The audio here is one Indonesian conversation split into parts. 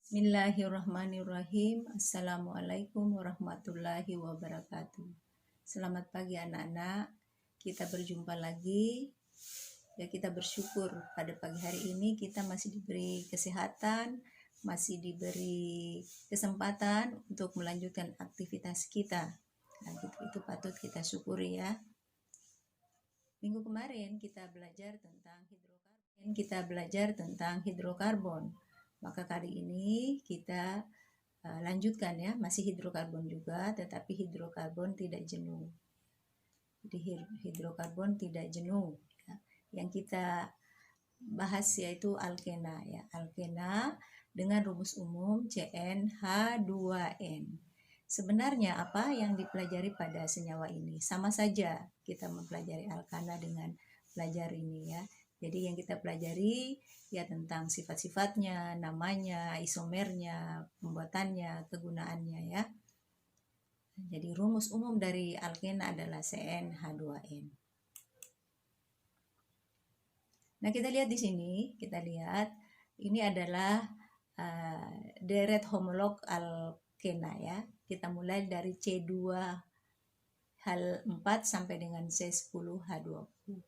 Bismillahirrahmanirrahim. Assalamualaikum warahmatullahi wabarakatuh. Selamat pagi anak-anak. Kita berjumpa lagi. Ya, kita bersyukur pada pagi hari ini kita masih diberi kesehatan, masih diberi kesempatan untuk melanjutkan aktivitas kita. Nah, itu patut kita syukuri ya. Minggu kemarin kita belajar tentang hidrokarbon. Maka kali ini kita lanjutkan ya, masih hidrokarbon juga, tetapi hidrokarbon tidak jenuh. Jadi hidrokarbon tidak jenuh. Ya. Yang kita bahas yaitu alkena ya, alkena dengan rumus umum CnH2n. Sebenarnya apa yang dipelajari pada senyawa ini? Sama saja kita mempelajari alkana dengan belajar ini ya. Jadi yang kita pelajari ya tentang sifat-sifatnya, namanya, isomernya, pembuatannya, kegunaannya ya. Jadi rumus umum dari alkena adalah CnH2n. Nah, kita lihat di sini, ini adalah deret homolog alkena ya. Kita mulai dari C2H4 sampai dengan C10H20.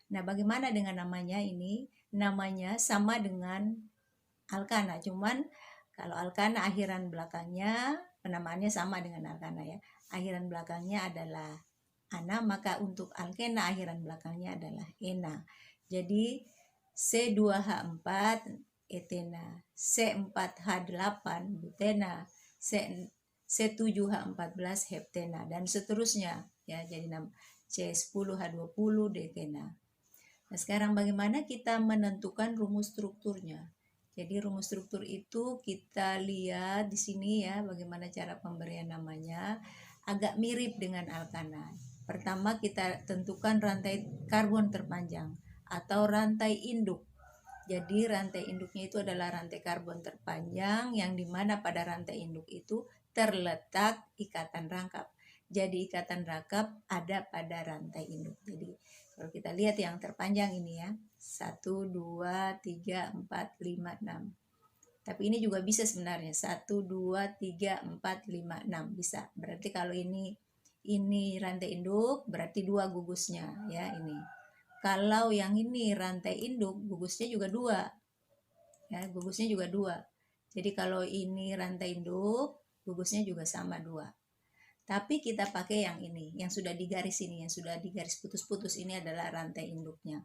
Nah, bagaimana dengan namanya ini? Namanya sama dengan alkana, cuman kalau alkana akhiran belakangnya, penamaannya sama dengan alkana ya. Akhiran belakangnya adalah ana, maka untuk alkena akhiran belakangnya adalah ena. Jadi C2H4 etena, C4H8 butena, C7H14 heptena dan seterusnya ya. Jadi C10H20 dekena. Nah, sekarang bagaimana kita menentukan rumus strukturnya? Jadi rumus struktur itu kita lihat di sini ya, bagaimana cara pemberian namanya. Agak mirip dengan alkana. Pertama kita tentukan rantai karbon terpanjang atau rantai induk. Jadi rantai induknya itu adalah rantai karbon terpanjang yang dimana pada rantai induk itu terletak ikatan rangkap. Jadi ikatan rangkap ada pada rantai induk. Jadi kalau kita lihat yang terpanjang ini ya, 1, 2, 3, 4, 5, 6. Tapi ini juga bisa sebenarnya, 1, 2, 3, 4, 5, 6 bisa. Berarti kalau ini rantai induk, berarti 2 gugusnya ya ini. Kalau yang ini rantai induk, gugusnya juga 2. Ya, gugusnya juga 2. Jadi kalau ini rantai induk, gugusnya juga sama 2. Tapi kita pakai yang ini, yang sudah digaris ini, yang sudah digaris putus-putus ini adalah rantai induknya.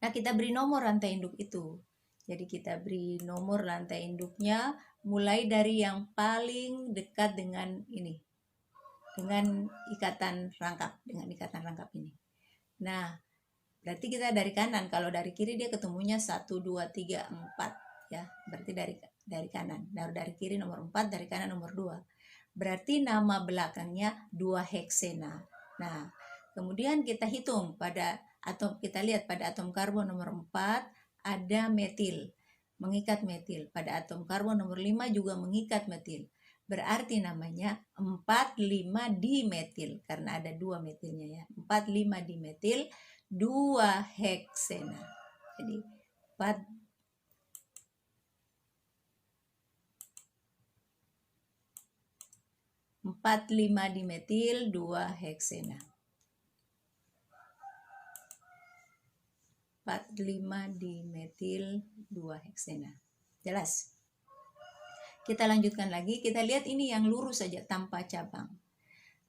Nah, kita beri nomor rantai induk itu. Jadi kita beri nomor rantai induknya mulai dari yang paling dekat dengan ini. Dengan ikatan rangkap ini. Nah, berarti kita dari kanan, kalau dari kiri dia ketemunya 1, 2, 3, 4 ya. Berarti dari kanan. Dari kiri nomor 4, dari kanan nomor 2. Berarti nama belakangnya 2 heksena. Nah, kemudian kita hitung kita lihat pada atom karbon nomor 4 ada metil, mengikat metil. Pada atom karbon nomor 5 juga mengikat metil. Berarti namanya 4,5 dimetil karena ada 2 metilnya ya. 4,5 dimetil 2 heksena. Jadi 4,5 dimetil 2 heksena. 4,5 dimetil 2 heksena. Jelas? Kita lanjutkan lagi, kita lihat ini yang lurus saja tanpa cabang.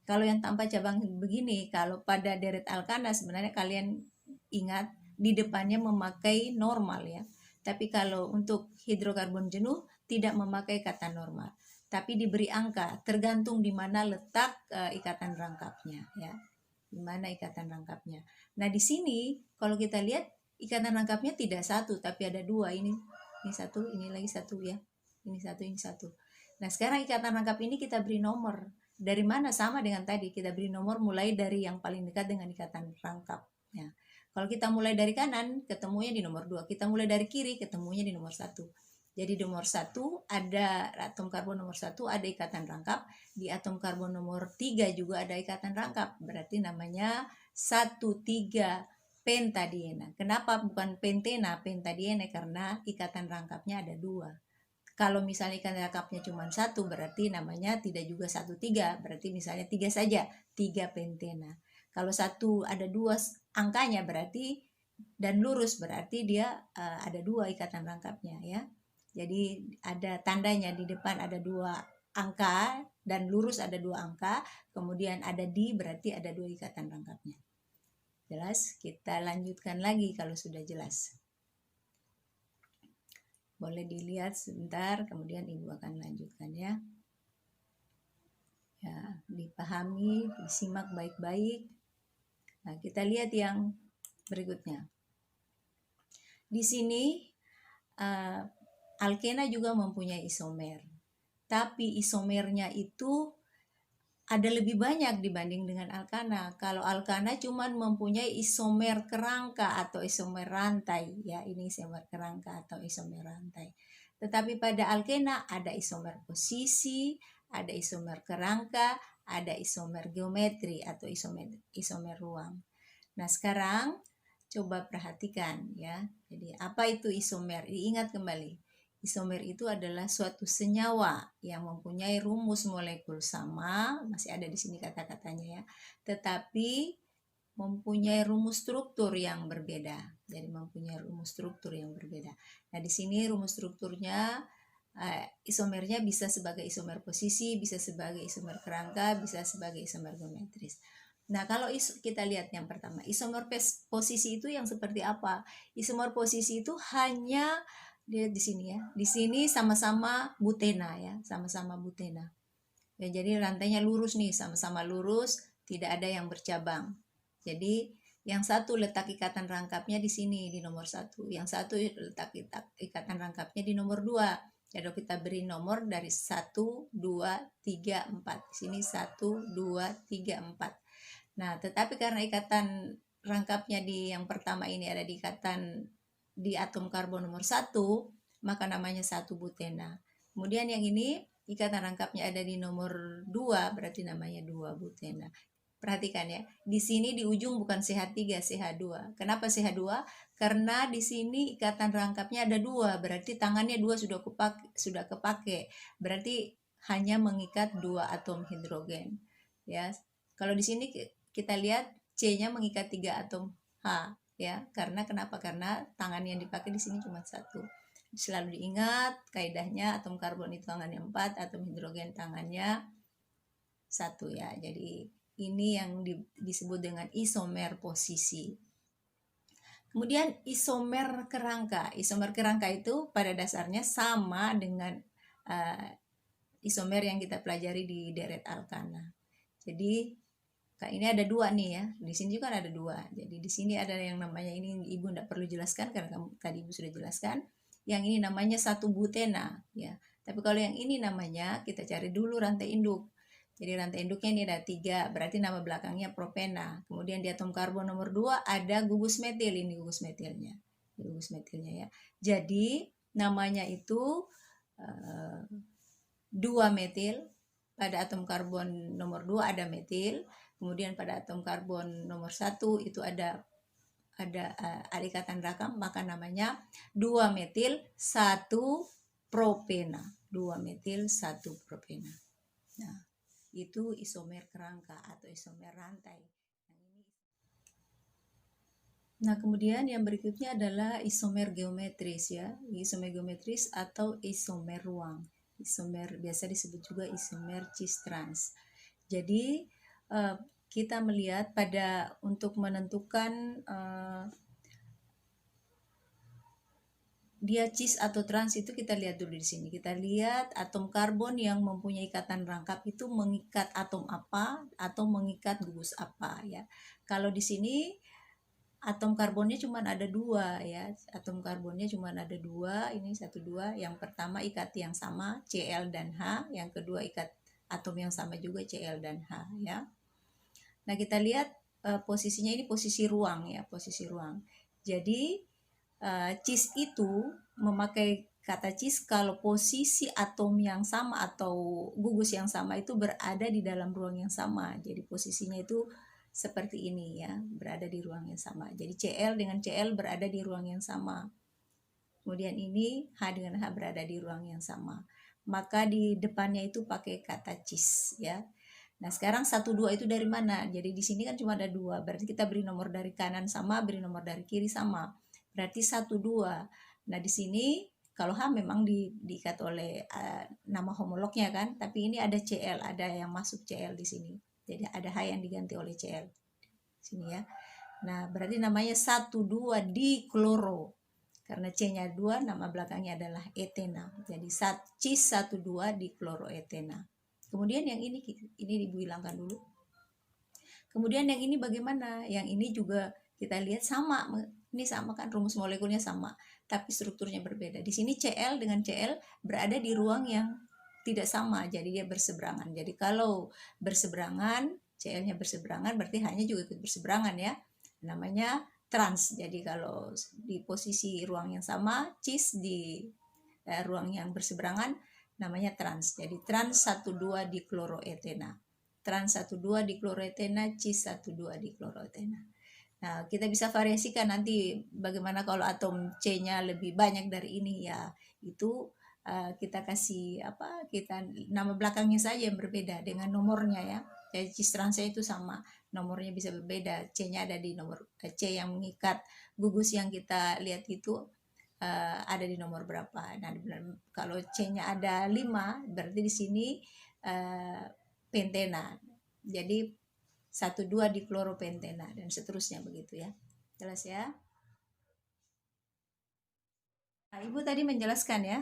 Kalau yang tanpa cabang begini, kalau pada deret alkana sebenarnya kalian ingat di depannya memakai normal ya. Tapi kalau untuk hidrokarbon jenuh tidak memakai kata normal, tapi diberi angka tergantung di mana letak ikatan rangkapnya ya. Di mana ikatan rangkapnya. Nah, di sini kalau kita lihat ikatan rangkapnya tidak satu tapi ada 2. Ini satu, ini lagi satu ya. Ini satu. Nah, sekarang ikatan rangkap ini kita beri nomor. Dari mana? Sama dengan tadi, kita beri nomor mulai dari yang paling dekat dengan ikatan rangkap ya. Kalau kita mulai dari kanan, ketemunya di nomor 2. Kita mulai dari kiri, ketemunya di nomor 1. Jadi di nomor 1 ada atom karbon nomor 1 ada ikatan rangkap. Di atom karbon nomor 3 juga ada ikatan rangkap. Berarti namanya 1,3 pentadiena. Kenapa bukan pentena? Pentadiena karena ikatan rangkapnya ada 2. Kalau misalnya ikan rangkapnya cuma satu, berarti namanya tidak juga 1,3, berarti misalnya 3 saja, 3 pentena. Kalau satu ada 2 angkanya berarti dan lurus, berarti dia ada 2 ikatan rangkapnya ya. Jadi ada tandanya di depan ada 2 angka dan lurus ada 2 angka, kemudian ada di berarti ada 2 ikatan rangkapnya. Jelas? Kita lanjutkan lagi kalau sudah jelas. Boleh dilihat sebentar, kemudian Ibu akan lanjutkan ya. Ya, dipahami, disimak baik-baik. Nah, kita lihat yang berikutnya. Di sini alkena juga mempunyai isomer. Tapi isomernya itu ada lebih banyak dibanding dengan alkana. Kalau alkana cuma mempunyai isomer kerangka atau isomer rantai, ya ini isomer kerangka atau isomer rantai. Tetapi pada alkena ada isomer posisi, ada isomer kerangka, ada isomer geometri atau isomer ruang. Nah, sekarang coba perhatikan ya. Jadi apa itu isomer? Diingat kembali. Isomer itu adalah suatu senyawa yang mempunyai rumus molekul sama, masih ada di sini kata-katanya ya, tetapi mempunyai rumus struktur yang berbeda. Jadi mempunyai rumus struktur yang berbeda. Nah, di sini rumus strukturnya isomernya bisa sebagai isomer posisi, bisa sebagai isomer kerangka, bisa sebagai isomer geometris. Nah, kalau kita lihat yang pertama, isomer posisi itu yang seperti apa? Isomer posisi itu hanya lihat di sini ya. Di sini sama-sama butena ya, sama-sama butena. Ya, jadi rantainya lurus nih, sama-sama lurus, tidak ada yang bercabang. Jadi yang satu letak ikatan rangkapnya di sini di nomor 1, yang satu letak ikatan rangkapnya di nomor 2. Jadi kita beri nomor dari 1, 2, 3, 4. Di sini 1, 2, 3, 4. Nah, tetapi karena ikatan rangkapnya di yang pertama ini ada di ikatan di atom karbon nomor 1, maka namanya 1 butena. Kemudian yang ini ikatan rangkapnya ada di nomor 2, berarti namanya 2 butena. Perhatikan ya, di sini di ujung bukan CH3, CH2. Kenapa CH2? Karena di sini ikatan rangkapnya ada 2, berarti tangannya 2 sudah kepake. Berarti hanya mengikat 2 atom hidrogen. Ya. Kalau di sini kita lihat C-nya mengikat 3 atom H. Ya, karena kenapa? Karena tangan yang dipakai di sini cuma 1. Selalu diingat kaidahnya atom karbon itu tangannya 4, atom hidrogen tangannya 1 ya. Jadi ini yang disebut dengan isomer posisi. Kemudian isomer kerangka. Isomer kerangka itu pada dasarnya sama dengan isomer yang kita pelajari di deret alkana. Jadi ini ada 2 nih ya. Di sini juga ada 2. Jadi di sini ada yang namanya, ini Ibu tidak perlu jelaskan karena tadi Ibu sudah jelaskan. Yang ini namanya 1 butena ya. Tapi kalau yang ini namanya, kita cari dulu rantai induk. Jadi rantai induknya ini ada 3, berarti nama belakangnya propena. Kemudian di atom karbon nomor 2 ada gugus metil, ini gugus metilnya. Gugus metilnya ya. Jadi namanya itu 2 metil. Pada atom karbon nomor 2 ada metil. Kemudian pada atom karbon nomor 1 itu ada ikatan rangkap, maka namanya 2 metil 1 propena. 2 metil 1 propena. Nah, itu isomer kerangka atau isomer rantai. Nah, kemudian yang berikutnya adalah isomer geometris ya. Isomer geometris atau isomer ruang. Isomer biasa disebut juga isomer cis-trans. Jadi kita melihat pada untuk menentukan dia cis atau trans itu kita lihat dulu di sini. Kita lihat atom karbon yang mempunyai ikatan rangkap itu mengikat atom apa atau mengikat gugus apa ya. Kalau di sini atom karbonnya cuma ada 2 ya. Atom karbonnya cuma ada 2, ini 1 2. Yang pertama ikat yang sama Cl dan H, yang kedua ikat atom yang sama juga Cl dan H ya. Nah, kita lihat posisinya ini posisi ruang ya, posisi ruang. Jadi cis itu memakai kata cis kalau posisi atom yang sama atau gugus yang sama itu berada di dalam ruang yang sama. Jadi posisinya itu seperti ini ya, berada di ruang yang sama. Jadi Cl dengan Cl berada di ruang yang sama. kemudian ini H dengan H berada di ruang yang sama. Maka di depannya itu pakai kata cis ya. Nah, sekarang 1, 2 itu dari mana? Jadi di sini kan cuma ada 2, berarti kita beri nomor dari kanan sama, beri nomor dari kiri sama. Berarti 1, 2. Nah, di sini kalau H memang diikat oleh nama homolognya kan, tapi ini ada CL, ada yang masuk CL di sini. Jadi ada H yang diganti oleh CL. Sini ya. Nah, berarti namanya 1, 2 dikloro. Karena C-nya 2, nama belakangnya adalah etena. Jadi cis 1, 2 dikloroetena. Kemudian yang ini Ibu hilangkan dulu. Kemudian yang ini bagaimana? Yang ini juga kita lihat sama. Ini sama kan, rumus molekulnya sama, tapi strukturnya berbeda. Di sini Cl dengan Cl berada di ruang yang tidak sama, jadi dia berseberangan. Jadi kalau berseberangan, Cl-nya berseberangan, berarti H-nya juga ikut berseberangan ya. Namanya trans. Jadi kalau di posisi ruang yang sama, cis di ruang yang berseberangan, namanya trans. Jadi trans 1,2 dikloroetena. Trans 1,2 dikloroetena, cis 1,2 dikloroetena. Nah, kita bisa variasikan nanti bagaimana kalau atom C-nya lebih banyak dari ini ya. Itu kita kasih kita nama belakangnya saja yang berbeda dengan nomornya ya. Jadi cis transnya itu sama, nomornya bisa berbeda. C-nya ada di nomor C yang mengikat gugus yang kita lihat itu ada di nomor berapa. Nah, kalau C-nya ada 5, berarti di sini pentena. Jadi 1,2 dikloropentena dan seterusnya begitu ya. Jelas ya? Nah, Ibu tadi menjelaskan ya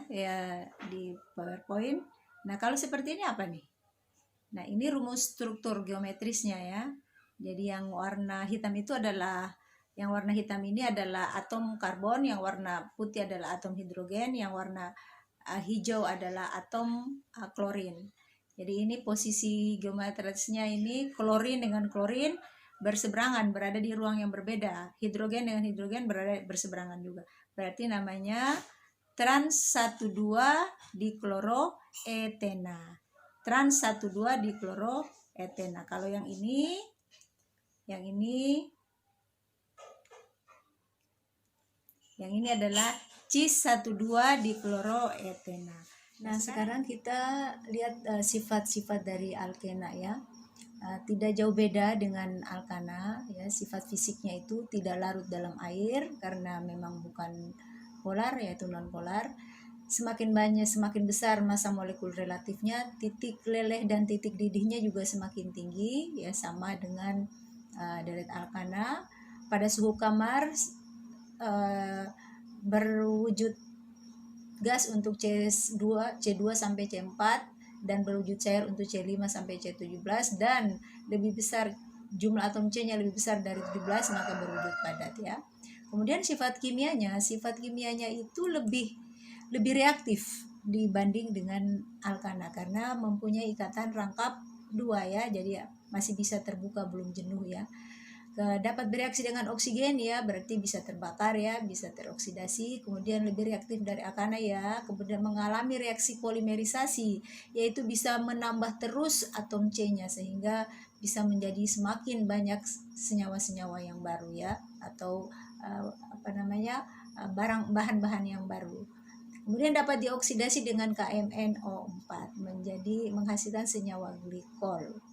di PowerPoint. Nah, kalau seperti ini apa nih? Nah, ini rumus struktur geometrisnya ya. Jadi yang warna hitam itu adalah warna hitam ini adalah atom karbon, yang warna putih adalah atom hidrogen, yang warna hijau adalah atom klorin. Jadi ini posisi geometrisnya ini klorin dengan klorin berseberangan, berada di ruang yang berbeda. Hidrogen dengan hidrogen berada berseberangan juga. Berarti namanya trans 1,2 dikloroetena. Trans 1,2 dikloroetena. Kalau yang ini adalah cis 1,2 dikloroetena. Nah, sekarang kita lihat sifat-sifat dari alkena ya. Tidak jauh beda dengan alkana ya, sifat fisiknya itu tidak larut dalam air karena memang bukan polar yaitu non polar. Semakin besar massa molekul relatifnya, titik leleh dan titik didihnya juga semakin tinggi ya, sama dengan deret alkana. Pada suhu kamar berwujud gas untuk C2 sampai C4 dan berwujud cair untuk C5 sampai C17, dan lebih besar jumlah atom C-nya lebih besar dari 17 maka berwujud padat ya. Kemudian sifat kimianya itu lebih reaktif dibanding dengan alkana karena mempunyai ikatan rangkap 2 ya, jadi masih bisa terbuka, belum jenuh ya. Dapat bereaksi dengan oksigen ya, berarti bisa terbakar ya, bisa teroksidasi. Kemudian lebih reaktif dari alkana ya, kemudian mengalami reaksi polimerisasi, yaitu bisa menambah terus atom C-nya sehingga bisa menjadi semakin banyak senyawa-senyawa yang baru ya, atau bahan-bahan yang baru. Kemudian dapat dioksidasi dengan KMnO4 menjadi menghasilkan senyawa glikol.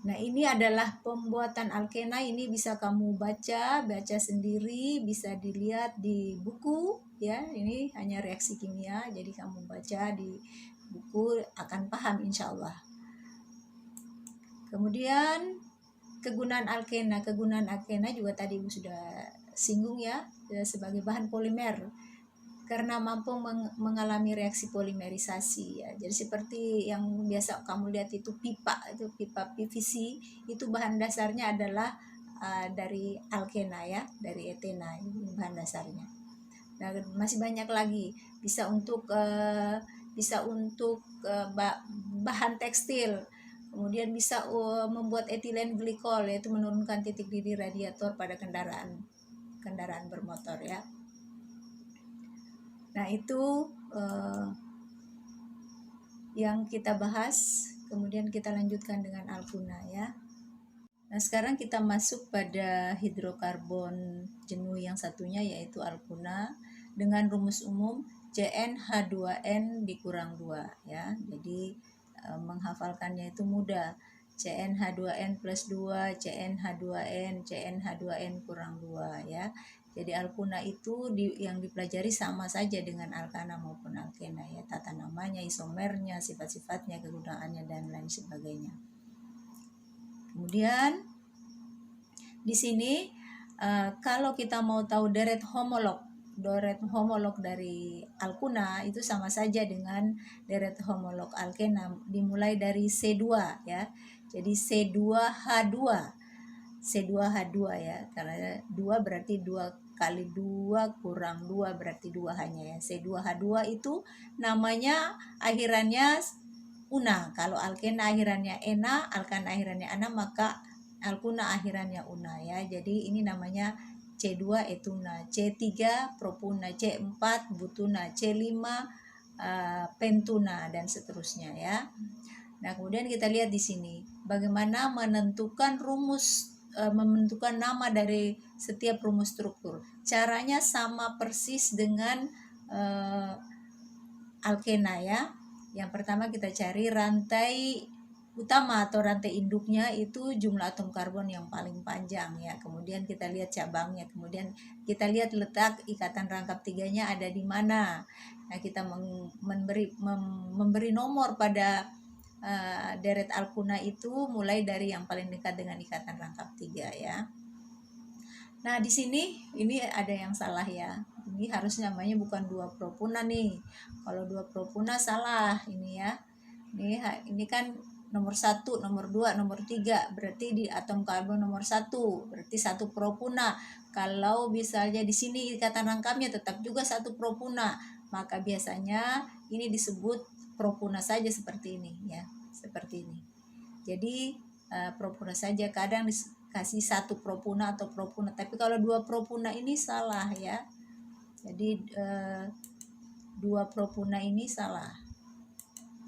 Nah, ini adalah pembuatan alkena, ini bisa kamu baca sendiri, bisa dilihat di buku ya. Ini hanya reaksi kimia, jadi kamu baca di buku akan paham insya Allah. Kemudian kegunaan alkena juga tadi Ibu sudah singgung ya, sebagai bahan polimer karena mampu mengalami reaksi polimerisasi ya. Jadi seperti yang biasa kamu lihat itu pipa PVC, itu bahan dasarnya adalah dari alkena ya, dari etena, ini bahan dasarnya. Nah, masih banyak lagi, bisa untuk bahan tekstil, kemudian bisa membuat etilen glikol, yaitu menurunkan titik didih radiator pada kendaraan bermotor ya. Nah, itu yang kita bahas. Kemudian kita lanjutkan dengan alkuna ya. Nah, sekarang kita masuk pada hidrokarbon jenuh yang satunya, yaitu alkuna, dengan rumus umum CnH2n dikurang 2 ya. Jadi menghafalkannya itu mudah. CnH2n plus 2, CnH2n, CnH2n kurang 2 ya. Jadi alkuna itu yang dipelajari sama saja dengan alkana maupun alkena ya. Tata namanya, isomernya, sifat-sifatnya, kegunaannya, dan lain sebagainya. Kemudian di sini kalau kita mau tahu deret homolog dari alkuna itu sama saja dengan deret homolog alkena, dimulai dari C2 ya. Jadi C2H2 ya, karena 2 berarti 2 kali 2 kurang 2 berarti 2 hanya ya. C2H2 itu namanya akhirannya una. Kalau alkena akhirannya ena, alkana akhirannya ana, maka alkuna akhirannya una ya. Jadi ini namanya C2 etuna, C3 propuna, C4 butuna, C5 pentuna, dan seterusnya ya. Nah, kemudian kita lihat di sini bagaimana menentukan membentukkan nama dari setiap rumus struktur. Caranya sama persis dengan alkena ya. Yang pertama kita cari rantai utama atau rantai induknya, itu jumlah atom karbon yang paling panjang ya. Kemudian kita lihat cabangnya, kemudian kita lihat letak ikatan rangkap tiganya ada di mana. Nah, kita memberi nomor pada deret alkuna itu mulai dari yang paling dekat dengan ikatan rangkap tiga ya. Nah, di sini ini ada yang salah ya. Ini harusnya namanya bukan 2 propuna nih. Kalau 2 propuna salah ini ya. Ini kan nomor 1, nomor 2, nomor 3. Berarti di atom karbon nomor 1, berarti 1 propuna. Kalau misalnya di sini ikatan rangkapnya tetap juga 1 propuna, maka biasanya ini disebut propuna saja seperti ini ya. Seperti ini. Jadi propuna saja, kadang kasih 1 propuna atau propuna, tapi kalau 2 propuna ini salah ya. Jadi 2 propuna ini salah.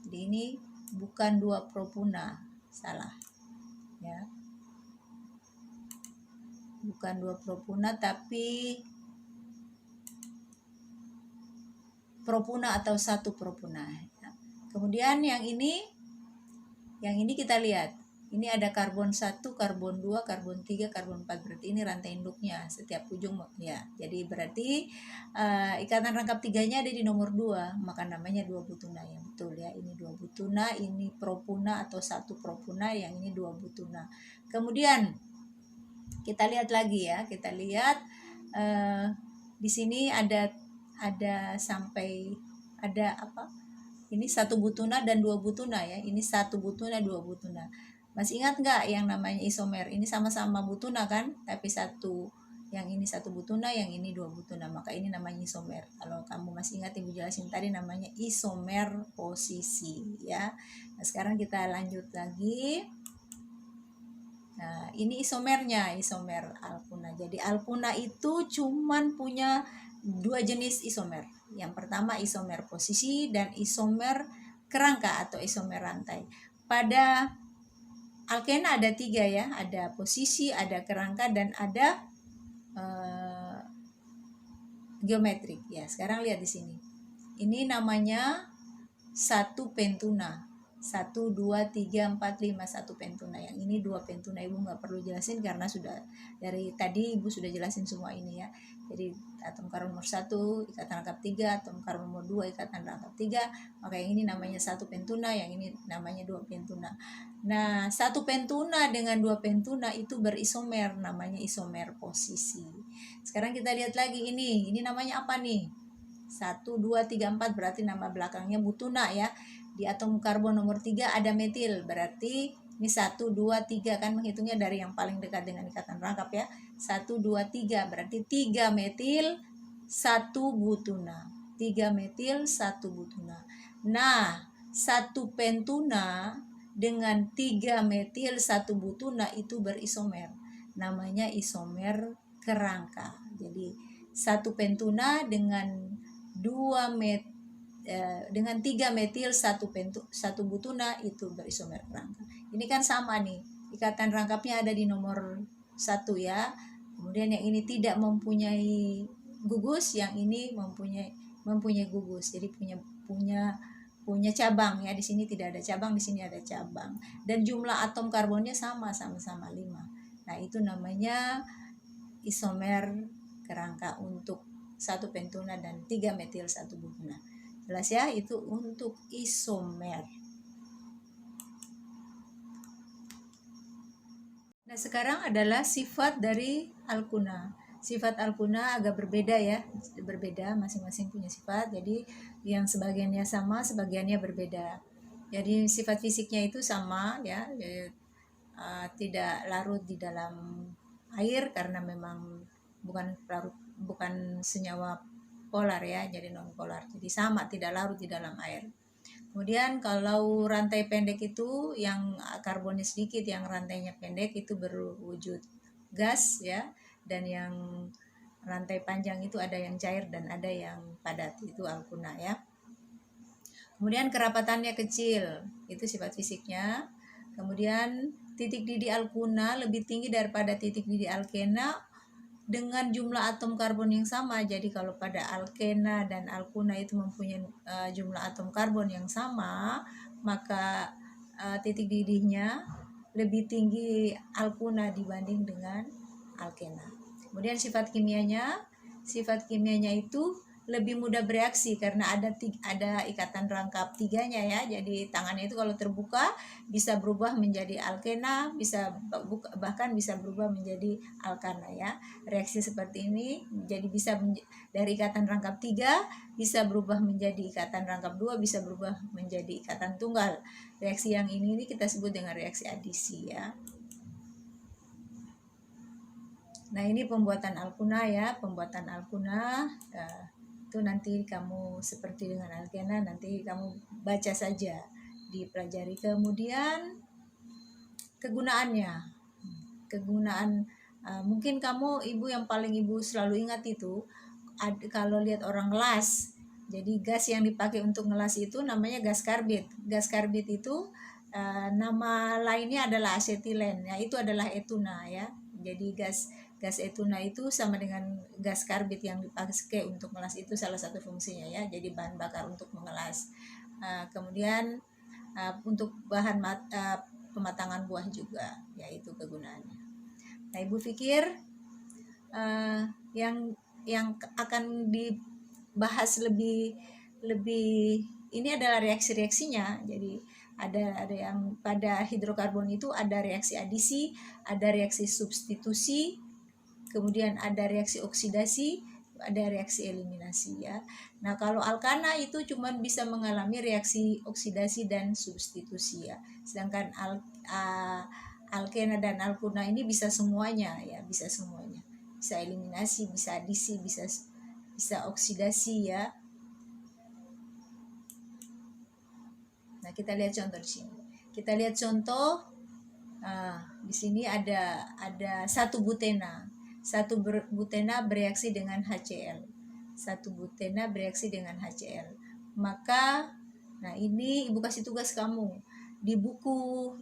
Jadi ini bukan 2 propuna, salah ya. Bukan 2 propuna tapi propuna atau 1 propuna. Kemudian yang ini kita lihat. Ini ada karbon 1, karbon 2, karbon 3, karbon 4. Berarti ini rantai induknya setiap ujung ya. Jadi berarti ikatan rangkap tiganya ada di nomor 2, maka namanya 2 butuna ya. Betul ya, ini 2 butuna, ini propuna atau 1 propuna, yang ini 2 butuna. Kemudian kita lihat lagi ya. Kita lihat di sini ada sampai ada apa? Ini 1 butuna dan 2 butuna ya. Ini 1 butuna, 2 butuna. Masih ingat nggak yang namanya isomer? Ini sama-sama butuna kan? Tapi yang ini 1 butuna, yang ini 2 butuna. Maka ini namanya isomer. Kalau kamu masih ingat, Ibu jelasin tadi namanya isomer posisi ya. Nah, sekarang kita lanjut lagi. Nah, ini isomernya, isomer alkuna. Jadi alkuna itu cuman punya 2 jenis isomer. Yang pertama isomer posisi dan isomer kerangka atau isomer rantai. Pada alkena ada 3 ya, ada posisi, ada kerangka, dan ada geometrik ya. Sekarang lihat di sini. Ini namanya 1 pentuna. 1, 2, 3, 4, 5, 1 pentuna. Yang ini 2 pentuna. Ibu nggak perlu jelasin karena sudah dari tadi Ibu sudah jelasin semua ini ya. Jadi atom karbon nomor 1 ikatan rangkap 3, atom karbon nomor 2 ikatan rangkap 3, maka yang ini namanya 1 pentuna, yang ini namanya 2 pentuna. Nah, 1 pentuna dengan 2 pentuna itu berisomer, namanya isomer posisi. Sekarang kita lihat lagi ini namanya apa nih? 1, 2, 3, 4 berarti nama belakangnya butuna ya. Di atom karbon nomor 3 ada metil, berarti ini 1, 2, 3 kan, menghitungnya dari yang paling dekat dengan ikatan rangkap ya. 1, 2, 3 berarti 3 metil 1 butuna. 3 metil 1 butuna. Nah, 1 pentuna dengan 3 metil 1 butuna itu berisomer. Namanya isomer kerangka. Jadi 1 pentuna dengan 3 metil 1 butuna itu berisomer kerangka. Ini kan sama nih. ikatan rangkapnya ada di nomor 1 ya. Kemudian yang ini tidak mempunyai gugus, yang ini mempunyai gugus. Jadi punya cabang ya. Di sini tidak ada cabang, di sini ada cabang. Dan jumlah atom karbonnya sama-sama 5. Nah, itu namanya isomer kerangka untuk 1 pentuna dan 3 metil 1 butena. Jelas ya, itu untuk isomer. Nah, sekarang adalah sifat dari alkuna. Sifat alkuna agak berbeda ya, berbeda, masing-masing punya sifat. Jadi yang sebagiannya sama, sebagiannya berbeda. Jadi sifat fisiknya itu sama ya, tidak larut di dalam air karena memang bukan senyawa polar ya, jadi non polar. Jadi sama, tidak larut di dalam air. Kemudian kalau rantai pendek itu yang karbonnya sedikit, yang rantainya pendek itu berwujud gas ya, dan yang rantai panjang itu ada yang cair dan ada yang padat, itu alkuna ya. Kemudian kerapatannya kecil, itu sifat fisiknya. Kemudian titik didih alkuna lebih tinggi daripada titik didih alkena dengan jumlah atom karbon yang sama. Jadi kalau pada alkena dan alkuna itu mempunyai jumlah atom karbon yang sama, maka titik didihnya lebih tinggi alkuna dibanding dengan alkena. Kemudian sifat kimianya itu lebih mudah bereaksi karena ada ikatan rangkap 3-nya ya. Jadi tangannya itu kalau terbuka bisa berubah menjadi alkena, bahkan bisa berubah menjadi alkana ya. Reaksi seperti ini jadi bisa dari ikatan rangkap 3 bisa berubah menjadi ikatan rangkap 2, bisa berubah menjadi ikatan tunggal. Reaksi yang ini kita sebut dengan reaksi adisi ya. Nah, ini pembuatan alkuna ya, pembuatan alkuna. Itu nanti kamu seperti dengan alkena, nanti kamu baca saja, dipelajari. Kemudian kegunaannya, mungkin kamu ibu yang paling ibu selalu ingat itu kalau lihat orang ngelas, jadi gas yang dipakai untuk ngelas itu namanya gas karbit. Gas karbit itu nama lainnya adalah asetilen ya, itu adalah etuna ya. Jadi gas etuna itu sama dengan gas karbit yang dipakai untuk mengelas, itu salah satu fungsinya ya, jadi bahan bakar untuk mengelas. Kemudian untuk bahan pematangan buah juga, yaitu kegunaannya. Nah, ibu pikir yang akan dibahas lebih ini adalah reaksi-reaksinya. Jadi ada yang pada hidrokarbon itu ada reaksi adisi, ada reaksi substitusi, kemudian ada reaksi oksidasi, ada reaksi eliminasi ya. Nah, kalau alkana itu cuma bisa mengalami reaksi oksidasi dan substitusi ya. Sedangkan alkena dan alkuna ini bisa semuanya ya, bisa semuanya. Bisa eliminasi, bisa adisi, bisa oksidasi ya. Nah, kita lihat contoh di sini. Kita lihat contoh. Di sini ada 1 butena. 1 butena bereaksi dengan HCl. 1 butena bereaksi dengan HCl. Maka, nah ini ibu kasih tugas kamu di buku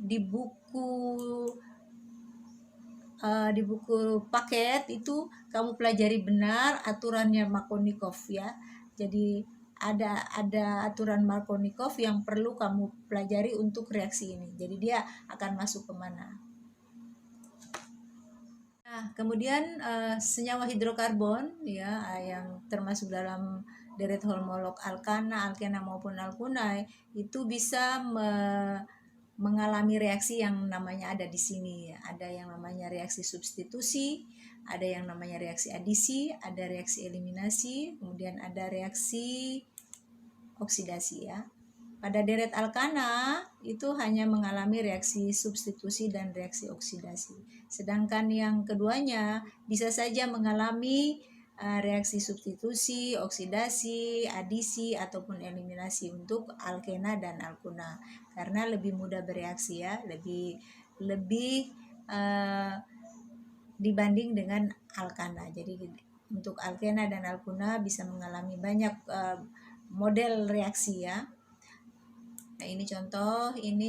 paket itu kamu pelajari benar aturannya Markovnikov ya. Jadi ada aturan Markovnikov yang perlu kamu pelajari untuk reaksi ini. Jadi dia akan masuk kemana. Nah, kemudian senyawa hidrokarbon ya yang termasuk dalam deret homolog alkana, alkena maupun alkuna itu bisa mengalami reaksi yang namanya ada di sini. Ada yang namanya reaksi substitusi, ada yang namanya reaksi adisi, ada reaksi eliminasi, kemudian ada reaksi oksidasi ya. Pada deret alkana itu hanya mengalami reaksi substitusi dan reaksi oksidasi. Sedangkan yang keduanya bisa saja mengalami reaksi substitusi, oksidasi, adisi ataupun eliminasi untuk alkena dan alkuna karena lebih mudah bereaksi ya, lebih dibanding dengan alkana. Jadi untuk alkena dan alkuna bisa mengalami banyak model reaksi ya. Nah, ini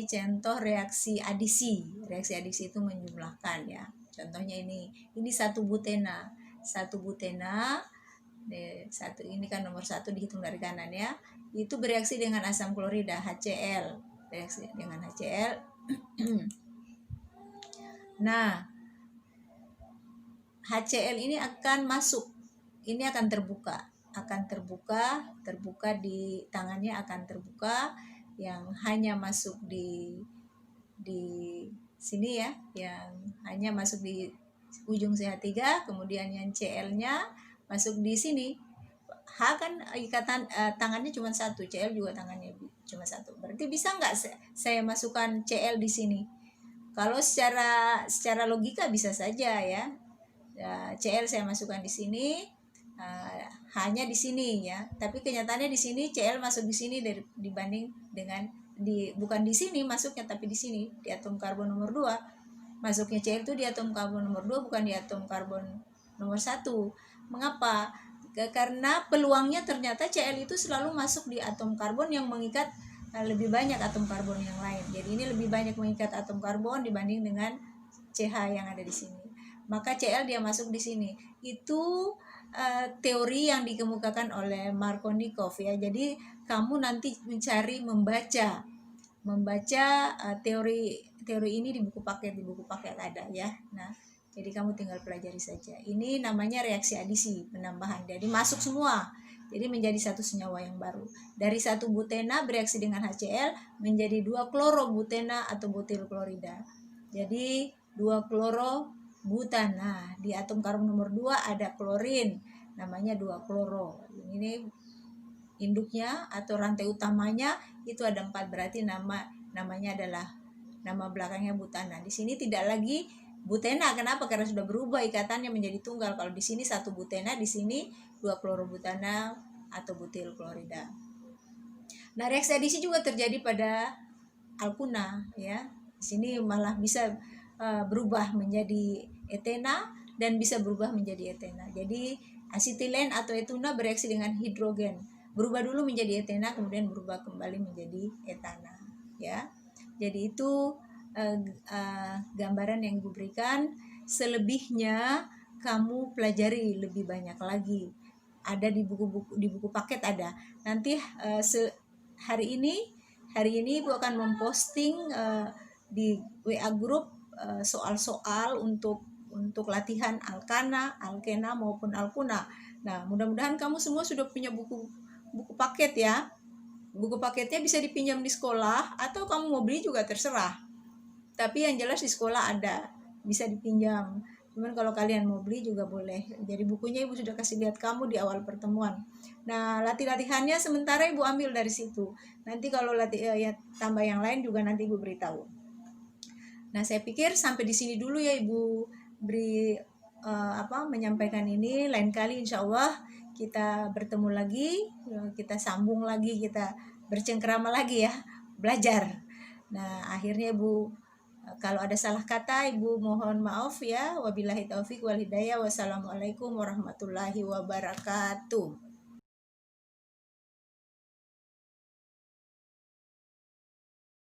contoh reaksi adisi. Reaksi adisi itu menjumlahkan ya. Contohnya ini satu butena. Satu butena, satu ini kan nomor satu dihitung dari kanan ya. Itu bereaksi dengan asam klorida HCl. Reaksi dengan HCl. Nah, HCl ini akan masuk. Ini akan terbuka di tangannya, akan terbuka, yang hanya masuk di sini ya, yang hanya masuk di ujung CH3, kemudian yang Cl-nya masuk di sini. H kan ikatan tangannya cuma satu, Cl juga tangannya cuma satu. Berarti bisa nggak saya masukkan Cl di sini? Kalau secara logika bisa saja ya. Cl saya masukkan di sini, hanya di sini ya. Tapi kenyataannya di sini Cl masuk di sini dibanding dengan bukan di sini masuknya, tapi di sini di atom karbon nomor 2. Masuknya Cl itu di atom karbon nomor 2, bukan di atom karbon nomor 1. Mengapa? Karena peluangnya ternyata Cl itu selalu masuk di atom karbon yang mengikat lebih banyak atom karbon yang lain. Jadi ini lebih banyak mengikat atom karbon dibanding dengan CH yang ada di sini. Maka Cl dia masuk di sini. Itu teori yang dikemukakan oleh Markovnikov ya. Jadi kamu nanti membaca teori ini di buku paket ada ya. Nah, jadi kamu tinggal pelajari saja. Ini namanya reaksi adisi penambahan. Jadi masuk semua. Jadi menjadi satu senyawa yang baru. Dari satu butena bereaksi dengan HCl menjadi 2 klorobutena atau butil klorida. Jadi 2 klorobutana. Di atom karbon nomor 2 ada klorin, namanya 2 kloro. Ini induknya atau rantai utamanya itu ada 4, berarti namanya adalah nama belakangnya butana. Di sini tidak lagi butena. Kenapa? Karena sudah berubah ikatannya menjadi tunggal. Kalau di sini satu butena, di sini 2 klorobutana atau butil klorida. Nah, reaksi adisi juga terjadi pada alkuna ya. Di sini malah bisa berubah menjadi etena dan bisa berubah menjadi etena. Jadi asetilen atau etuna bereaksi dengan hidrogen, berubah dulu menjadi etena, kemudian berubah kembali menjadi etana ya. Jadi itu gambaran yang Ibu berikan. Selebihnya kamu pelajari lebih banyak lagi, ada di buku paket ada. Nanti hari ini Ibu akan memposting di WA group soal-soal untuk latihan alkana, alkena maupun alkuna. Nah, mudah-mudahan kamu semua sudah punya buku paket ya. Buku paketnya bisa dipinjam di sekolah atau kamu mau beli juga terserah. Tapi yang jelas di sekolah ada, bisa dipinjam. Cuman kalau kalian mau beli juga boleh. Jadi bukunya Ibu sudah kasih lihat kamu di awal pertemuan. Nah, latihannya sementara Ibu ambil dari situ. Nanti kalau ya tambah yang lain juga nanti Ibu beritahu. Nah, saya pikir sampai di sini dulu ya Ibu beri menyampaikan ini. Lain kali insya Allah kita bertemu lagi, kita sambung lagi, kita bercengkrama lagi ya, belajar. Nah, akhirnya Ibu kalau ada salah kata Ibu mohon maaf ya. Wabillahi taufik wal hidayah. Wassalamualaikum warahmatullahi wabarakatuh.